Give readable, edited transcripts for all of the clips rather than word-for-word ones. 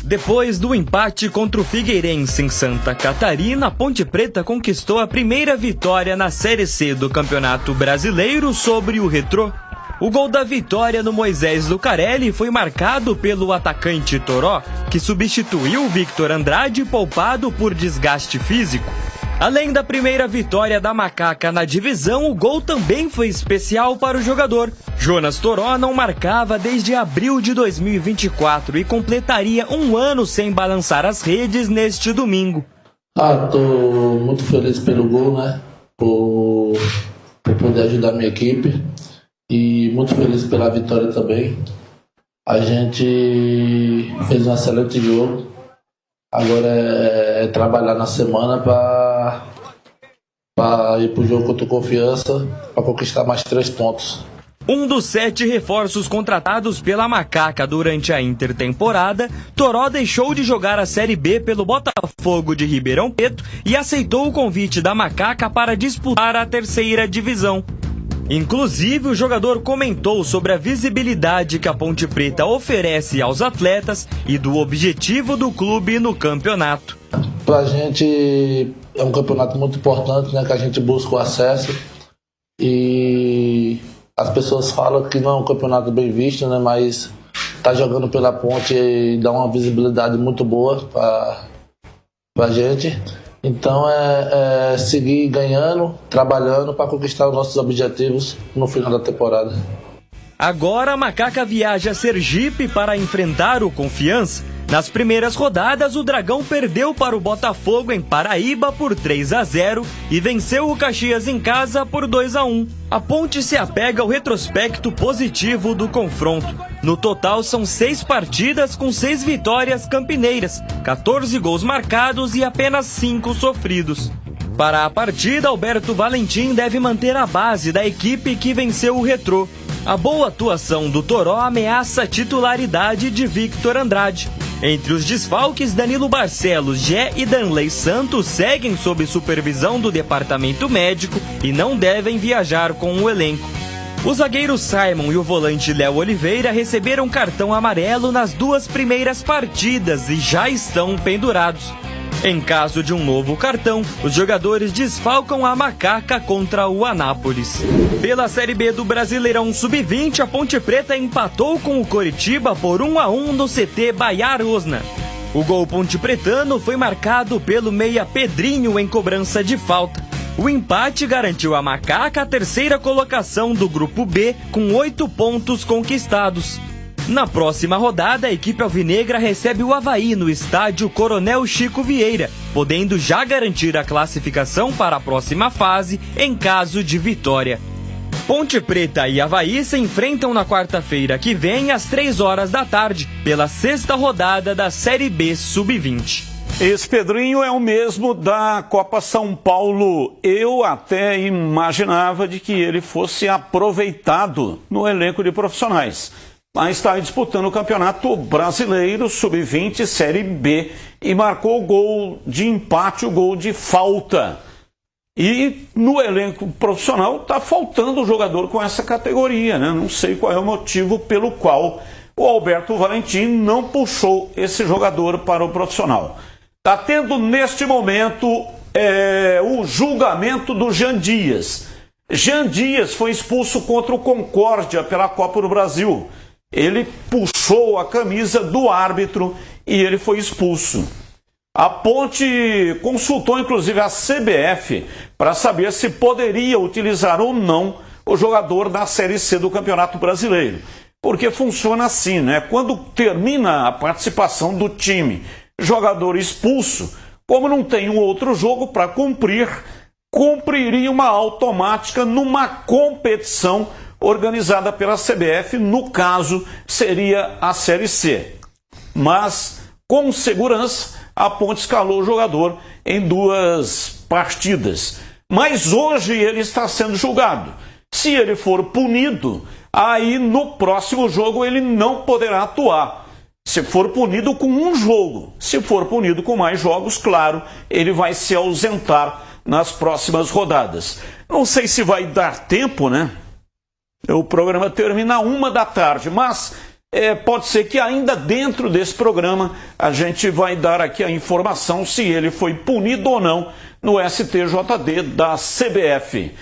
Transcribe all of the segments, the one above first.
Depois do empate contra o Figueirense em Santa Catarina, a Ponte Preta conquistou a primeira vitória na Série C do Campeonato Brasileiro sobre o Retrô. O gol da vitória no Moisés Lucarelli foi marcado pelo atacante Toró, que substituiu Victor Andrade, poupado por desgaste físico. Além da primeira vitória da Macaca na divisão, o gol também foi especial para o jogador. Jonas Toró não marcava desde abril de 2024 e completaria um ano sem balançar as redes neste domingo. Tô muito feliz pelo gol, né? Por poder ajudar a minha equipe. E muito feliz pela vitória também. A gente fez um excelente jogo. Agora é trabalhar na semana para ir para o jogo contra o Confiança, para conquistar mais 3 pontos. Um dos 7 reforços contratados pela Macaca durante a intertemporada, Toró deixou de jogar a Série B pelo Botafogo de Ribeirão Preto e aceitou o convite da Macaca para disputar a 3ª divisão. Inclusive, o jogador comentou sobre a visibilidade que a Ponte Preta oferece aos atletas e do objetivo do clube no campeonato. Pra gente é um campeonato muito importante, né, que a gente busca o acesso e as pessoas falam que não é um campeonato bem visto, né, mas tá jogando pela Ponte e dá uma visibilidade muito boa pra gente. Então é seguir ganhando, trabalhando para conquistar os nossos objetivos no final da temporada. Agora a Macaca viaja a Sergipe para enfrentar o Confiança. Nas primeiras rodadas, o Dragão perdeu para o Botafogo em Paraíba por 3-0 e venceu o Caxias em casa por 2-1. A Ponte se apega ao retrospecto positivo do confronto. No total, são 6 partidas com 6 vitórias campineiras, 14 gols marcados e apenas 5 sofridos. Para a partida, Alberto Valentim deve manter a base da equipe que venceu o Retrô. A boa atuação do Toró ameaça a titularidade de Victor Andrade. Entre os desfalques, Danilo Barcelos, Gé e Danley Santos seguem sob supervisão do departamento médico e não devem viajar com o elenco. O zagueiro Simon e o volante Léo Oliveira receberam cartão amarelo nas 2 primeiras partidas e já estão pendurados. Em caso de um novo cartão, os jogadores desfalcam a Macaca contra o Anápolis. Pela Série B do Brasileirão Sub-20, a Ponte Preta empatou com o Coritiba por 1-1 no CT Baiar Osna. O gol pontepretano foi marcado pelo meia Pedrinho em cobrança de falta. O empate garantiu à Macaca a 3ª colocação do Grupo B com 8 pontos conquistados. Na próxima rodada, a equipe alvinegra recebe o Avaí no estádio Coronel Chico Vieira, podendo já garantir a classificação para a próxima fase em caso de vitória. Ponte Preta e Avaí se enfrentam na quarta-feira que vem às 3 da tarde, pela 6ª rodada da Série B Sub-20. Esse Pedrinho é o mesmo da Copa São Paulo. Eu até imaginava de que ele fosse aproveitado no elenco de profissionais. Mas está disputando o Campeonato Brasileiro Sub-20 Série B e marcou o gol de empate, o gol de falta. E no elenco profissional está faltando um jogador com essa categoria, né? Não sei qual é o motivo pelo qual o Alberto Valentim não puxou esse jogador para o profissional. Está tendo neste momento o julgamento do Jean Dias. Jean Dias foi expulso contra o Concórdia pela Copa do Brasil. Ele puxou a camisa do árbitro e ele foi expulso. A Ponte consultou inclusive a CBF para saber se poderia utilizar ou não o jogador da Série C do Campeonato Brasileiro. Porque funciona assim, né? Quando termina a participação do time, jogador expulso, como não tem um outro jogo para cumprir, cumpriria uma automática numa competição organizada pela CBF, no caso seria a Série C. Mas, com segurança, a Ponte escalou o jogador em 2 partidas. Mas hoje ele está sendo julgado. Se ele for punido, aí no próximo jogo ele não poderá atuar. Se for punido com um jogo, se for punido com mais jogos, claro, ele vai se ausentar nas próximas rodadas. Não sei se vai dar tempo, né? O programa termina 1 da tarde, mas pode ser que ainda dentro desse programa a gente vai dar aqui a informação se ele foi punido ou não no STJD da CBF.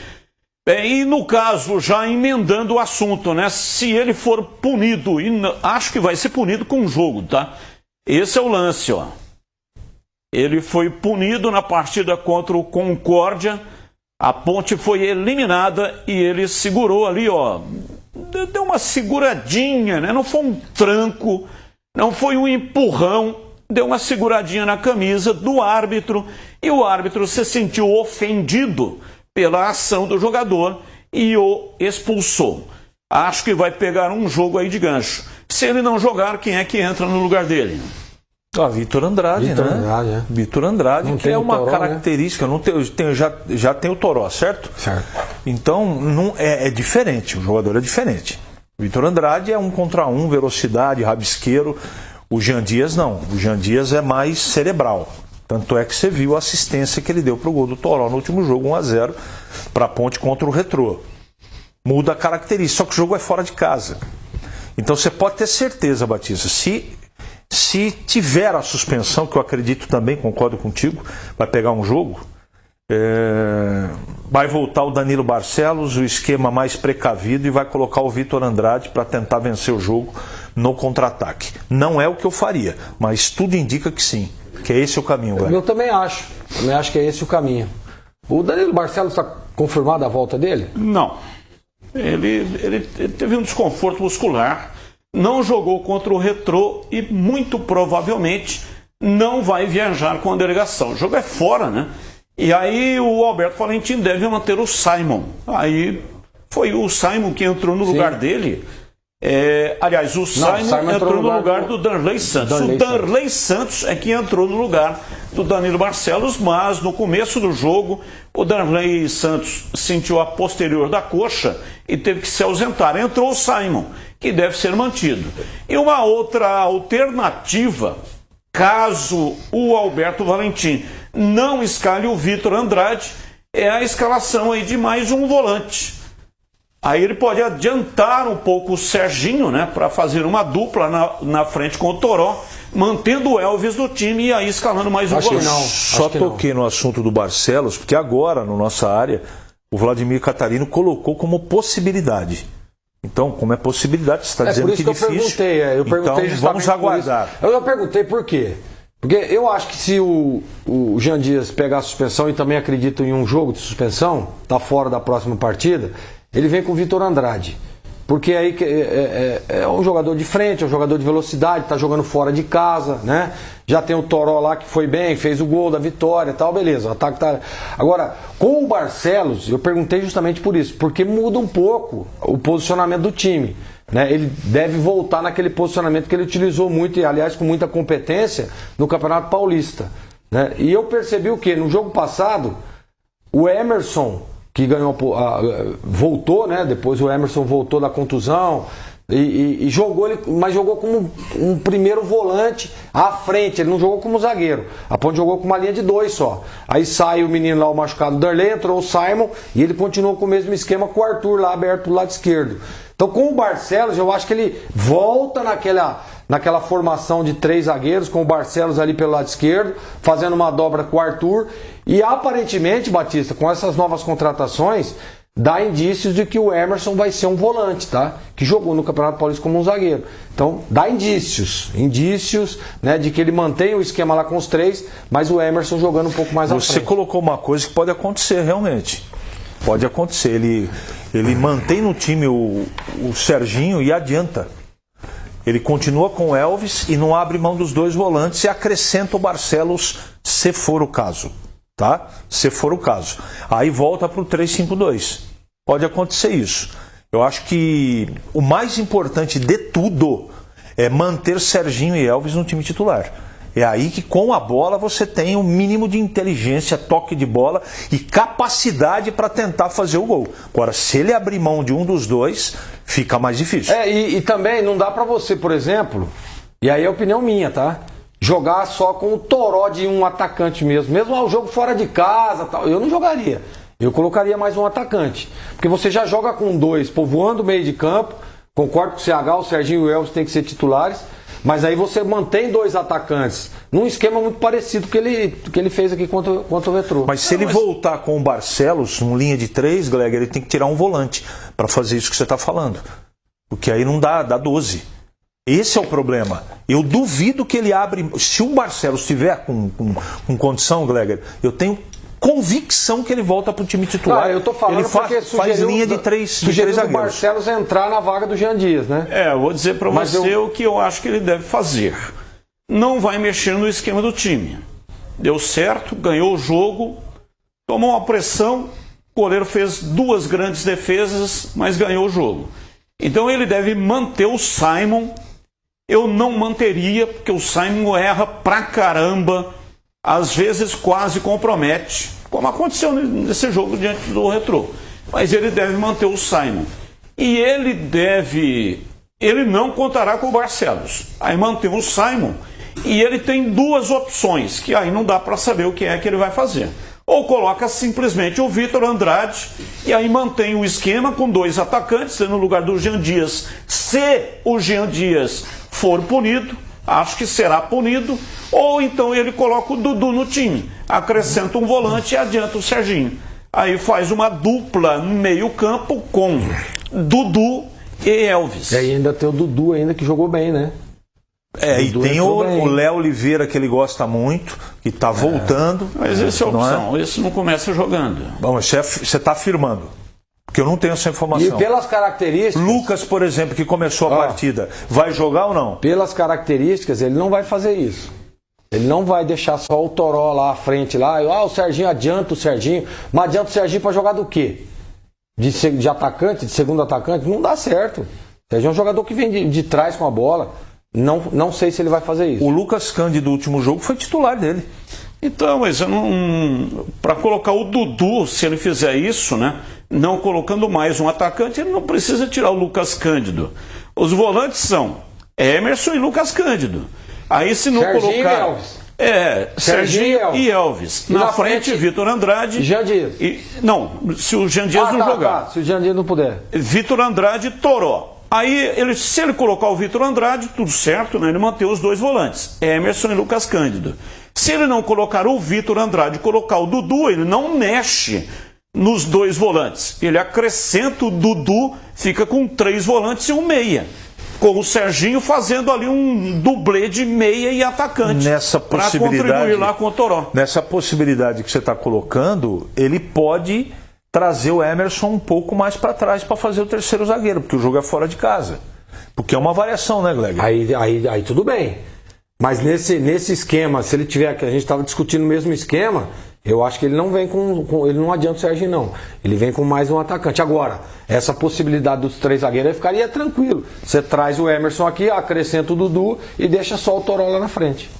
E no caso, já emendando o assunto, né? Se ele for punido, e acho que vai ser punido com um jogo, tá? Esse é o lance, ó. Ele foi punido na partida contra o Concórdia, a Ponte foi eliminada e ele segurou ali, ó. Deu uma seguradinha, né? Não foi um tranco, não foi um empurrão, deu uma seguradinha na camisa do árbitro e o árbitro se sentiu ofendido pela ação do jogador e o expulsou. Acho que vai pegar um jogo aí de gancho. Se ele não jogar, quem é que entra no lugar dele? Vitor Andrade, Vitor né? Andrade, é. Vitor Andrade, não que é uma Toró, característica, né? Já tem o Toró, certo? Certo. Então é diferente, o jogador é diferente. Vitor Andrade é 1 contra 1, velocidade, rabisqueiro. O Jean Dias não, o Jean Dias é mais cerebral. Tanto é que você viu a assistência que ele deu para o gol do Toró no último jogo, 1-0, para a Ponte contra o Retrô. Muda a característica, só que o jogo é fora de casa. Então você pode ter certeza, Batista, se tiver a suspensão, que eu acredito também, concordo contigo, vai pegar um jogo, vai voltar o Danilo Barcelos, o esquema mais precavido, e vai colocar o Vitor Andrade para tentar vencer o jogo no contra-ataque. Não é o que eu faria, mas tudo indica que sim, que é esse o caminho, velho. Eu também acho que é esse o caminho. O Danilo Barcelos está confirmada a volta dele? Não. Ele teve um desconforto muscular, não jogou contra o Retrô e muito provavelmente não vai viajar com a delegação. O jogo é fora, né? E aí o Alberto Valentim deve manter o Simon. Aí foi o Simon que entrou no lugar dele. Aliás, o Simon entrou no lugar do Darley Santos. O Darley Santos é que entrou no lugar do Danilo Barcelos, mas no começo do jogo o Darley Santos sentiu a posterior da coxa e teve que se ausentar. Entrou o Simon, que deve ser mantido. E uma outra alternativa, caso o Alberto Valentim não escale o Vitor Andrade, é a escalação aí de mais um volante. Aí ele pode adiantar um pouco o Serginho, né, para fazer uma dupla na frente com o Toró, mantendo o Elvis no time e aí escalando mais um volante. Só toquei no assunto do Barcelos, porque agora, na nossa área, o Vladimir Catarino colocou como possibilidade. Então, como é possibilidade, você está dizendo que é difícil. Eu perguntei então, vamos aguardar. Eu perguntei por quê. Porque eu acho que se o Jean Dias pegar a suspensão, e também acredito em um jogo de suspensão, está fora da próxima partida, ele vem com o Vitor Andrade. Porque aí é um jogador de frente, é um jogador de velocidade, está jogando fora de casa, né? Já tem o Toró lá que foi bem, fez o gol da vitória e tal, beleza. O ataque tá... Agora, com o Barcelos, eu perguntei justamente por isso, porque muda um pouco o posicionamento do time. Né? Ele deve voltar naquele posicionamento que ele utilizou muito, e aliás com muita competência, no Campeonato Paulista. Né? E eu percebi o quê? No jogo passado, o Emerson, que ganhou, voltou, né? Depois o Emerson voltou da contusão e jogou, mas jogou como um primeiro volante à frente, ele não jogou como zagueiro. A Ponte jogou com uma linha de 2 só. Aí sai o menino lá, o machucado Darley, entrou o Simon e ele continuou com o mesmo esquema com o Arthur lá aberto pro lado esquerdo. Então com o Barcelos eu acho que ele volta naquela formação de 3 zagueiros, com o Barcelos ali pelo lado esquerdo, fazendo uma dobra com o Arthur. E aparentemente, Batista, com essas novas contratações, dá indícios de que o Emerson vai ser um volante, tá? Que jogou no Campeonato Paulista como um zagueiro. Então, dá indícios, né, de que ele mantém o esquema lá com os 3, mas o Emerson jogando um pouco mais à frente. Você colocou uma coisa que pode acontecer realmente. Pode acontecer. Ele mantém no time o Serginho e adianta. Ele continua com o Elvis e não abre mão dos 2 volantes e acrescenta o Barcelos, se for o caso. Tá? Se for o caso. Aí volta para o 3-5-2. Pode acontecer isso. Eu acho que o mais importante de tudo é manter Serginho e Elvis no time titular. É aí que com a bola você tem um mínimo de inteligência, toque de bola e capacidade para tentar fazer o gol. Agora, se ele abrir mão de um dos 2, fica mais difícil. E também não dá para você, por exemplo, e aí é opinião minha, tá? Jogar só com o Toró de um atacante mesmo ao jogo fora de casa, tal. Eu não jogaria. Eu colocaria mais um atacante. Porque você já joga com 2, povoando o meio de campo, Concordo com o CH, o Serginho e o Elvis têm que ser titulares, mas aí você mantém 2 atacantes num esquema muito parecido que ele fez aqui contra o Retrô. Mas se ele voltar com o Barcelos, numa linha de 3, Gleger, ele tem que tirar um volante para fazer isso que você está falando. Porque aí não dá 12. Esse é o problema. Eu duvido que ele abre. Se o Barcelos estiver com condição, Gleger, eu tenho convicção que ele volta para o time titular. Eu tô falando ele faz linha de 3 zagueiros. O zagueiros. Barcelos entrar na vaga do Jean Dias, né? Eu vou dizer para você o que eu acho que ele deve fazer. Não vai mexer no esquema do time. Deu certo, ganhou o jogo, tomou uma pressão, o goleiro fez 2 grandes defesas, mas ganhou o jogo. Então ele deve manter o Simon. Eu não manteria, porque o Simon erra pra caramba, às vezes quase compromete, como aconteceu nesse jogo diante do Retrô. Mas ele deve manter o Simon. E ele não contará com o Barcelos. Aí mantém o Simon e ele tem 2 opções, que aí não dá para saber o que é que ele vai fazer. Ou coloca simplesmente o Vitor Andrade e aí mantém o esquema com 2 atacantes no lugar do Jean Dias. Se o Jean Dias for punido, acho que será punido, ou então ele coloca o Dudu no time, acrescenta um volante e adianta o Serginho. Aí faz uma dupla no meio campo com Dudu e Elvis. E ainda tem o Dudu ainda que jogou bem, né? E tem o Léo Oliveira, que ele gosta muito, que está voltando. Mas essa é a opção, esse não começa jogando. Bom, você está afirmando, porque eu não tenho essa informação. E pelas características... Lucas, por exemplo, que começou a partida, vai jogar ou não? Pelas características, ele não vai fazer isso. Ele não vai deixar só o Toró lá à frente, lá, o Serginho adianta o Serginho, mas adianta o Serginho para jogar do quê? De atacante, de segundo atacante? Não dá certo. O Serginho é um jogador que vem de trás com a bola. Não sei se ele vai fazer isso. O Lucas Cândido do último jogo foi titular dele. Então, mas eu não. Para colocar o Dudu, se ele fizer isso, né? Não colocando mais um atacante, ele não precisa tirar o Lucas Cândido. Os volantes são Emerson e Lucas Cândido. Aí se não Serginho colocar. E Elvis. Serginho e Elvis. Na frente, Vitor Andrade. Jean Dias. Não, se o Jean Dias não jogar. Se o Jean Dias não puder. Vitor Andrade e Toró. Aí, se ele colocar o Vitor Andrade, tudo certo, né? Ele mantém os 2 volantes, Emerson e Lucas Cândido. Se ele não colocar o Vitor Andrade e colocar o Dudu, ele não mexe nos 2 volantes. Ele acrescenta o Dudu, fica com 3 volantes e um meia. Com o Serginho fazendo ali um dublê de meia e atacante. Para contribuir lá com o Toró. Nessa possibilidade que você está colocando, ele pode trazer o Emerson um pouco mais para trás para fazer o terceiro zagueiro, porque o jogo é fora de casa. Porque é uma variação, né, Gleger? Aí tudo bem. Mas nesse esquema, se ele tiver, que a gente estava discutindo o mesmo esquema, eu acho que ele não vem ele não adianta o Serginho, não. Ele vem com mais um atacante. Agora, essa possibilidade dos 3 zagueiros aí ficaria tranquilo. Você traz o Emerson aqui, acrescenta o Dudu e deixa só o Toró lá na frente.